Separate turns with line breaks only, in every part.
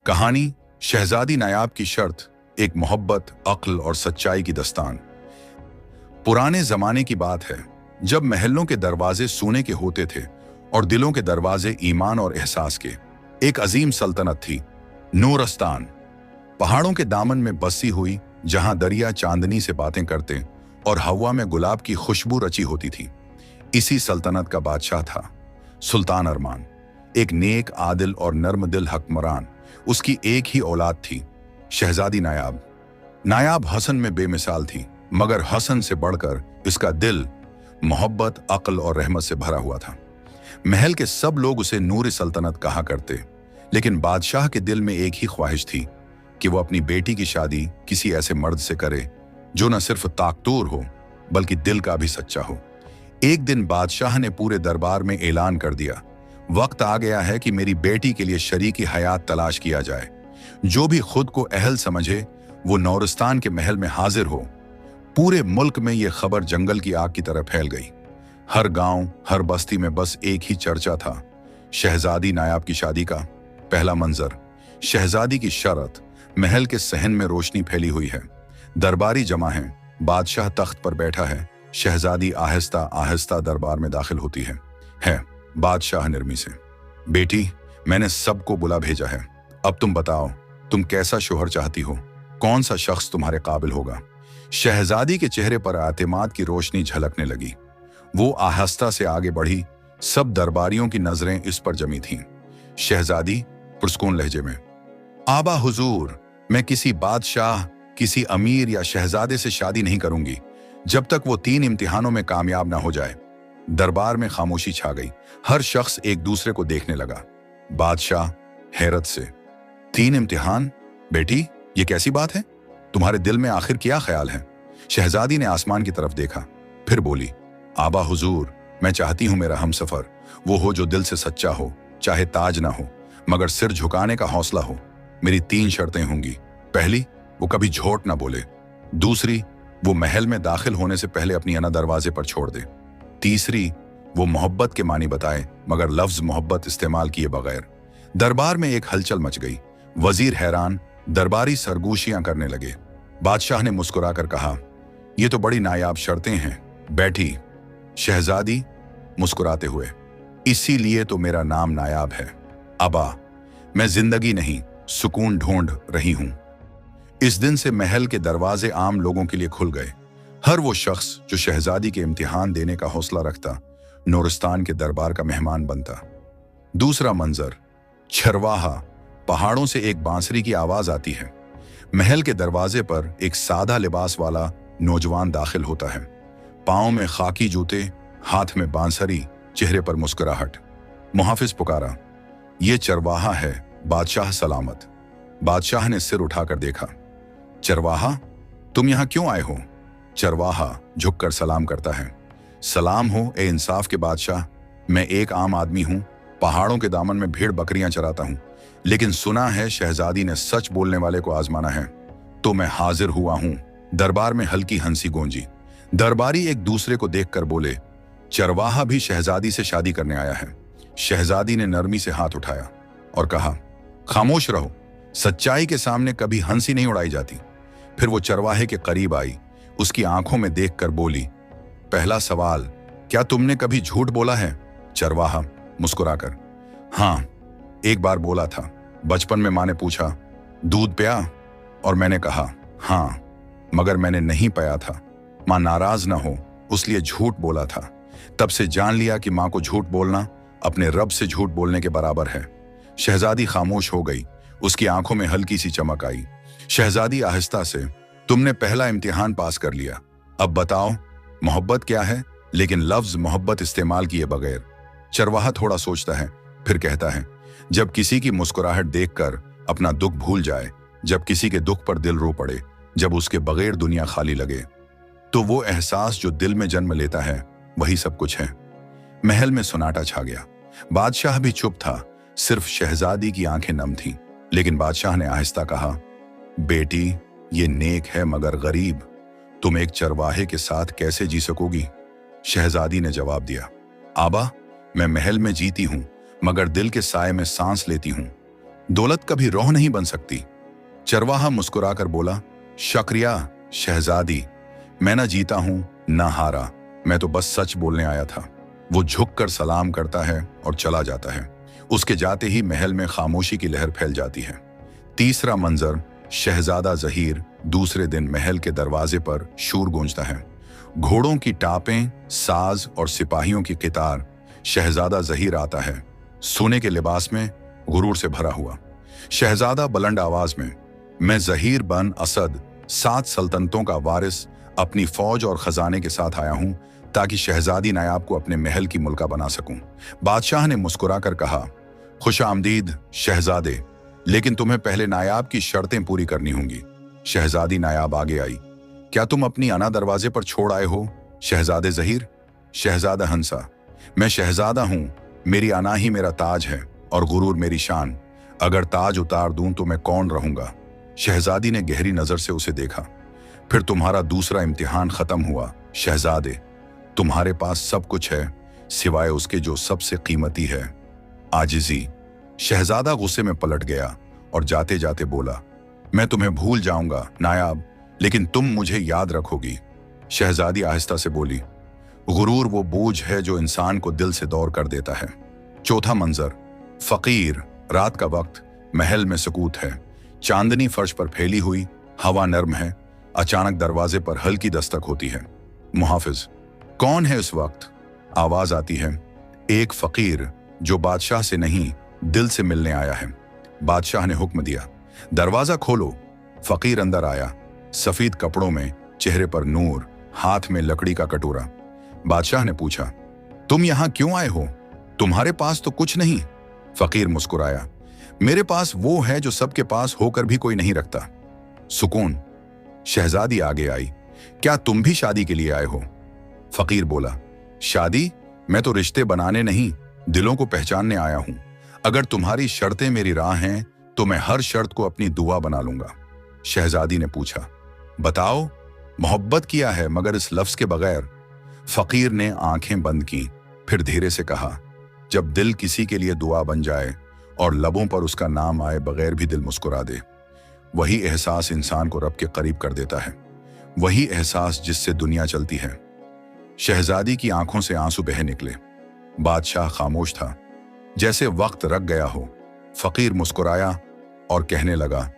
कहानी शहजादी नायाब की शर्त, एक मोहब्बत, अक्ल और सच्चाई की दस्तान। पुराने जमाने की बात है जब महलों के दरवाजे सोने के होते थे और दिलों के दरवाजे ईमान और एहसास के। एक अजीम सल्तनत थी, नूरस्तान, पहाड़ों के दामन में बसी हुई, जहां दरिया चांदनी से बातें करते और हवा में गुलाब की खुशबू रची होती थी। इसी सल्तनत का बादशाह था सुल्तान अरमान, एक नेक, आदिल और नर्म दिल हुक्मरान। उसकी एक ही औलाद थी, शहजादी नायाब। नायाब हसन में बेमिसाल थी, मगर हसन से बढ़कर इसका दिल मोहब्बत, अक्ल और रहमत से भरा हुआ था। महल के सब लोग उसे नूर सल्तनत कहा करते, लेकिन बादशाह के दिल में एक ही ख्वाहिश थी कि वो अपनी बेटी की शादी किसी ऐसे मर्द से करे जो न सिर्फ ताकतूर हो बल्कि दिल का भी सच्चा हो। एक दिन बादशाह ने पूरे दरबार में ऐलान कर दिया, वक्त आ गया है कि मेरी बेटी के लिए शरीकी हयात तलाश किया जाए। जो भी खुद को अहल समझे वो नौरस्तान के महल में हाजिर हो। पूरे मुल्क में यह खबर जंगल की आग की तरह फैल गई। हर गांव, हर बस्ती में बस एक ही चर्चा था, शहजादी नायाब की शादी का। पहला मंजर, शहजादी की शरत। महल के सहन में रोशनी फैली हुई है, दरबारी जमा है, बादशाह तख्त पर बैठा है। शहजादी आहिस्ता आहिस्ता दरबार में दाखिल होती है। बादशाह नरमी से, बेटी, मैंने सबको बुला भेजा है, अब तुम बताओ, तुम कैसा शोहर चाहती हो? कौन सा शख्स तुम्हारे काबिल होगा? शहजादी के चेहरे पर आतिमाद की रोशनी झलकने लगी। वो आहिस्ता से आगे बढ़ी, सब दरबारियों की नजरें इस पर जमी थीं। शहजादी पुरस्कून लहजे में, आबा हुजूर, मैं किसी बादशाह, किसी अमीर या शहजादे से शादी नहीं करूंगी जब तक वो 3 इम्तिहानों में कामयाब ना हो जाए। दरबार में खामोशी छा गई, हर शख्स एक दूसरे को देखने लगा। बादशाह हैरत से, 3 इम्तिहान? बेटी, ये कैसी बात है? तुम्हारे दिल में आखिर क्या ख्याल है? शहजादी ने आसमान की तरफ देखा, फिर बोली, आबा हुजूर, मैं चाहती हूं मेरा हमसफर वो हो जो दिल से सच्चा हो, चाहे ताज ना हो मगर सिर झुकाने का हौसला हो। मेरी 3 शर्तें होंगी। पहली, वो कभी झूठ ना बोले। दूसरी, वो महल में दाखिल होने से पहले अपनी अना दरवाजे पर छोड़ दे। तीसरी, वो मोहब्बत के मानी बताए मगर लफ्ज मोहब्बत इस्तेमाल किए बगैर। दरबार में एक हलचल मच गई। वजीर हैरान, दरबारी सरगोशियां करने लगे। बादशाह ने मुस्कुराकर कहा, ये तो बड़ी नायाब शर्तें हैं। बैठी शहजादी मुस्कुराते हुए, इसीलिए तो मेरा नाम नायाब है। अबा, मैं जिंदगी नहीं सुकून ढूंढ रही हूं। इस दिन से महल के दरवाजे आम लोगों के लिए खुल गए। हर वो शख्स जो शहजादी के इम्तिहान देने का हौसला रखता, नूरस्तान के दरबार का मेहमान बनता। दूसरा मंजर, चरवाहा। पहाड़ों से एक बांसुरी की आवाज आती है। महल के दरवाजे पर एक सादा लिबास वाला नौजवान दाखिल होता है। पांव में खाकी जूते, हाथ में बांसुरी, चेहरे पर मुस्कुराहट। मुहाफिज पुकारा, ये चरवाहा है, बादशाह सलामत। बादशाह ने सिर उठाकर देखा। चरवाहा, तुम यहां क्यों आए हो? चरवाहा झुककर सलाम करता है। सलाम हो ए इंसाफ के बादशाह, मैं एक आम आदमी हूं, पहाड़ों के दामन में भेड़ बकरियां चराता हूं, लेकिन सुना है शहजादी ने सच बोलने वाले को आजमाना है, तो मैं हाजिर हुआ हूं। दरबार में हल्की हंसी गूंजी। दरबारी एक दूसरे को देखकर बोले, चरवाहा भी शहजादी से शादी करने आया है। शहजादी ने नरमी से हाथ उठाया और कहा, खामोश रहो, सच्चाई के सामने कभी हंसी नहीं उड़ाई जाती। फिर वो चरवाहे के करीब आई, उसकी आंखों में देखकर बोली, पहला सवाल, क्या तुमने कभी झूठ बोला है? चरवाहा मुस्कुराकर, हां, एक बार बोला था। बचपन में माँ ने पूछा, दूध पिया? और मैंने कहा, हां, मगर मैंने नहीं पाया था। माँ नाराज ना हो उसलिए झूठ बोला था। तब से जान लिया कि माँ को झूठ बोलना अपने रब से झूठ बोलने के बराबर है। शहजादी खामोश हो गई, उसकी आंखों में हल्की सी चमक आई। शहजादी आहिस्ता से, तुमने पहला इम्तिहान पास कर लिया, अब बताओ मोहब्बत क्या है? लेकिन लफ्ज मोहब्बत इस्तेमाल किए बगैर। चरवाहा थोड़ा सोचता है, फिर कहता है, जब किसी की मुस्कुराहट देखकर अपना दुख भूल जाए, जब किसी के दुख पर दिल रो पड़े, जब उसके बगैर दुनिया खाली लगे, तो वो एहसास जो दिल में जन्म लेता है वही सब कुछ है। महल में सन्नाटा छा गया। बादशाह भी चुप था, सिर्फ शहजादी की आंखें नम थीं। लेकिन बादशाह ने आहिस्ता कहा, बेटी, ये नेक है मगर गरीब, तुम एक चरवाहे के साथ कैसे जी सकोगी? शहजादी ने जवाब दिया, आबा, मैं महल में जीती हूं मगर दिल के साए में सांस लेती हूं। दौलत कभी रोह नहीं बन सकती। चरवाहा मुस्कुराकर बोला, शुक्रिया शहजादी, मैं न जीता हूं न हारा, मैं तो बस सच बोलने आया था। वो झुककर सलाम करता है और चला जाता है। उसके जाते ही महल में खामोशी की लहर फैल जाती है। तीसरा मंजर, शहजादा ज़हीर दूसरे दिन महल के दरवाजे पर शोर गूंजता है। घोड़ों की टापें, साज और सिपाहियों की कतार। शहजादा ज़हीर आता है, सोने के लिबास में, गुरूर से भरा हुआ। शहजादा बुलंद आवाज में, मैं ज़हीर बन असद, 7 सल्तनतों का वारिस, अपनी फौज और खजाने के साथ आया हूं ताकि शहजादी नायाब को अपने महल की मुल्का बना सकूं। बादशाह ने मुस्कुराकर कहा, खुश आमदीद शहजादे, लेकिन तुम्हें पहले नायाब की शर्तें पूरी करनी होंगी। शहजादी नायाब आगे आई। क्या तुम अपनी अना दरवाजे पर छोड़ आए हो शहजादे ज़हीर? शहजादा हंसा, मैं शहजादा हूं, मेरी अना ही मेरा ताज है और गुरूर मेरी शान। अगर ताज उतार दूं तो मैं कौन रहूंगा? शहजादी ने गहरी नजर से उसे देखा। फिर तुम्हारा दूसरा इम्तिहान खत्म हुआ शहजादे। तुम्हारे पास सब कुछ है सिवाय उसके जो सबसे कीमती है, आजिज़ी। शहजादा गुस्से में पलट गया और जाते जाते बोला, मैं तुम्हें भूल जाऊंगा नायाब, लेकिन तुम मुझे याद रखोगी। शहजादी आहिस्ता से बोली, गुरूर वो बोझ है जो इंसान को दिल से दौर कर देता है। चौथा मंजर, फकीर, रात का वक्त, महल में सुकूत है। चांदनी फर्श पर फैली हुई, हवा नर्म है। अचानक दरवाजे पर हल्की दस्तक होती है। मुहाफिज, कौन है उस वक्त? आवाज आती है, एक फकीर जो बादशाह से नहीं दिल से मिलने आया है। बादशाह ने हुक्म दिया, दरवाजा खोलो। फकीर अंदर आया, सफेद कपड़ों में, चेहरे पर नूर, हाथ में लकड़ी का कटोरा। बादशाह ने पूछा, तुम यहां क्यों आए हो? तुम्हारे पास तो कुछ नहीं। फकीर मुस्कुराया, मेरे पास वो है जो सबके पास होकर भी कोई नहीं रखता, सुकून। शहजादी आगे आई, क्या तुम भी शादी के लिए आए हो? फकीर बोला, शादी? मैं तो रिश्ते बनाने नहीं, दिलों को पहचानने आया हूं। अगर तुम्हारी शर्तें मेरी राह हैं तो मैं हर शर्त को अपनी दुआ बना लूंगा। शहजादी ने पूछा, बताओ, मोहब्बत किया है मगर इस लफ्ज के बगैर? फकीर ने आंखें बंद की, फिर धीरे से कहा, जब दिल किसी के लिए दुआ बन जाए और लबों पर उसका नाम आए बगैर भी दिल मुस्कुरा दे, वही एहसास इंसान को रब के करीब कर देता है। वही एहसास जिससे दुनिया चलती है। शहजादी की आंखों से आंसू बह निकले। बादशाह खामोश था, जैसे वक्त रख गया हो। फकीर मुस्कुराया और कहने लगा,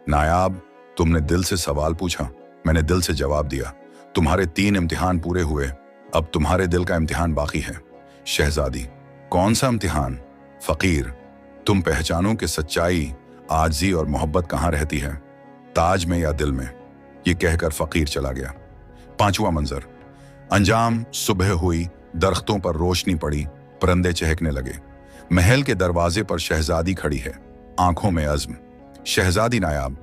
नायाब, तुमने दिल से सवाल पूछा, मैंने दिल से जवाब दिया। तुम्हारे 3 इम्तिहान पूरे हुए, अब तुम्हारे दिल का इम्तिहान बाकी है। शहजादी, कौन सा इम्तिहान? फकीर, तुम पहचानो कि सच्चाई, आजिज़ी और मोहब्बत कहाँ रहती है, ताज में या दिल में। ये कहकर फकीर चला गया। 5वां मंजर, अंजाम, सुबह हुई, दरख्तों पर रोशनी पड़ी, परिंदे चहकने लगे। महल के दरवाजे पर शहजादी खड़ी है, आंखों में अज़्म। शहजादी नायाब,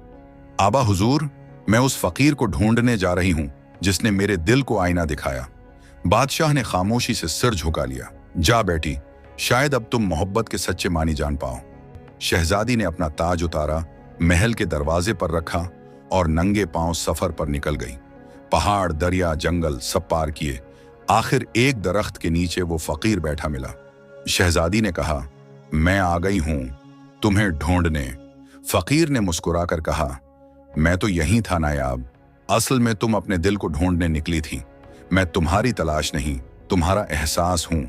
आबा हुजूर, मैं उस फकीर को ढूंढने जा रही हूं जिसने मेरे दिल को आईना दिखाया। बादशाह ने खामोशी से सिर झुका लिया। जा बेटी, शायद अब तुम मोहब्बत के सच्चे मानी जान पाओ। शहजादी ने अपना ताज उतारा, महल के दरवाजे पर रखा और नंगे पांव सफर पर निकल गई। पहाड़, दरिया, जंगल सब पार किए। आखिर एक दरख्त के नीचे वो फकीर बैठा मिला। शहजादी ने कहा, मैं आ गई हूं तुम्हें ढूंढने। फकीर ने मुस्कुराकर कहा, मैं तो यहीं था नायाब, असल में तुम अपने दिल को ढूंढने निकली थी। मैं तुम्हारी तलाश नहीं, तुम्हारा एहसास हूं।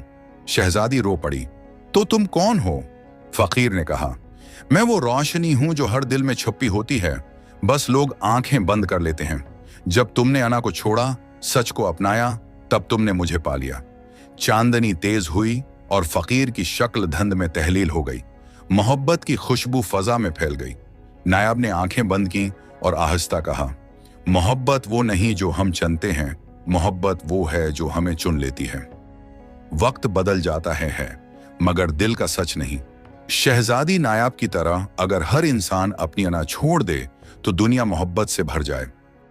शहजादी रो पड़ी, तो तुम कौन हो? फकीर ने कहा, मैं वो रोशनी हूं जो हर दिल में छुपी होती है, बस लोग आंखें बंद कर लेते हैं। जब तुमने अना को छोड़ा, सच को अपनाया, तब तुमने मुझे पा लिया। चांदनी तेज हुई और फकीर की शक्ल धंध में तहलील हो गई। मोहब्बत की खुशबू फजा में फैल गई। नायाब ने आंखें बंद की और आहिस्ता कहा, मोहब्बत वो नहीं जो हम चुनते हैं, मोहब्बत वो है जो हमें चुन लेती है। वक्त बदल जाता है मगर दिल का सच नहीं। शहजादी नायाब की तरह अगर हर इंसान अपनी अना छोड़ दे तो दुनिया मोहब्बत से भर जाए।